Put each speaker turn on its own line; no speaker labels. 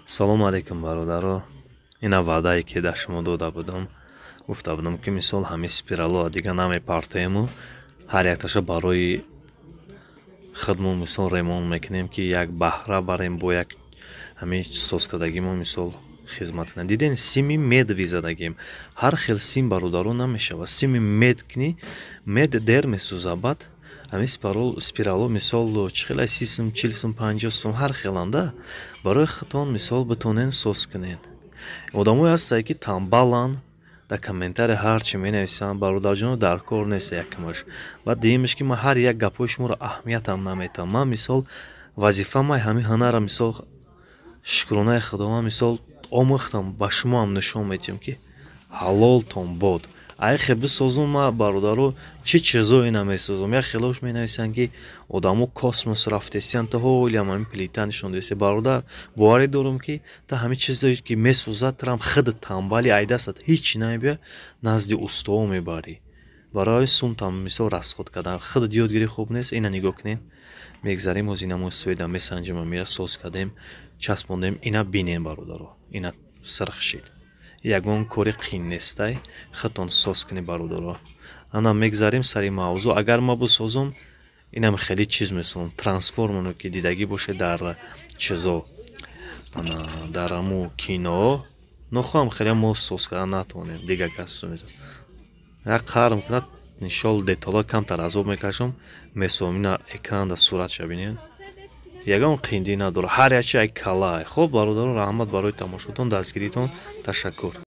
салом алейкум бародаро. Ина ваъдае ки дар шумо дода будам. Гуфта будам ки мисол ҳамин спиралоа дига намепартоему. Ҳар якташа барои худмон мисол ремонт мекунем ки як баҳра барем бо як ҳамин созкардагимон мисол хизмат кунем. Диден сими медви задагим. Ҳар хел сим бародаро намешавад. Сими мед кунӣ, мед дер месӯзад. Баъд ҳамин спирало мисол чӣ хелай 30 сум, 40 сум, 50 сум ҳар хеланда барои худтон мисол битонен соз кунед. Одамое ҳастанд ки танбаланд, дар комментария ҳарчи менависанд, бародарҷоно дар кор нест якмаш. Баъд диимаш ки ман ҳар як гапҳои шуморо аҳамиятам наметам. Ман мисол вазифамай ҳамин ҳунарро мисол шукронаи худованд мисол омӯхтам, ба шумоам нишон медиҳам ки ҳалолтон бод. Айхе бисозум ман бародаро чӣ чизое намесозам. Як хелош менависанд ки одамо космос рафтестиянд, то ҳолиам ҳамин плита нишон дидеси. Бародар боварӣ дорам ки та ҳамин чизое ки месозад тарам худат танбали айдастад ҳичи намебиёй назди устоо мебарӣ. Барои сумтам мисол расход кардан худат ёдгирӣ хуб нест. Ина нигоҳ кунед. Мегзарем оз ина мо истифода месанҷем амира соз кардем, часпондем. Ина бинем бародаро. Ина сирхшид. Ягон кори қин нестай. Худтон соз кунед бародаро. Ана мегзарем сари мавзӯъ. Агар ма бисозам инам хеле чиз месозам. Трансформеро ки дидагӣ бошед дар чизо, ана дар аму кино, нохоҳам хеле мо соз кардан натавонем. Дига кас мезанам. Як қарм кунад иншоалло деталҳои камтар азоб мекашам, месозам. Ина экранда суратша бинед. Ягон қиндӣ надорад. Ҳар як чи ай калаа. Хуб бародаро, раҳмат барои тамошотон, дастгиритон. Ташаккур.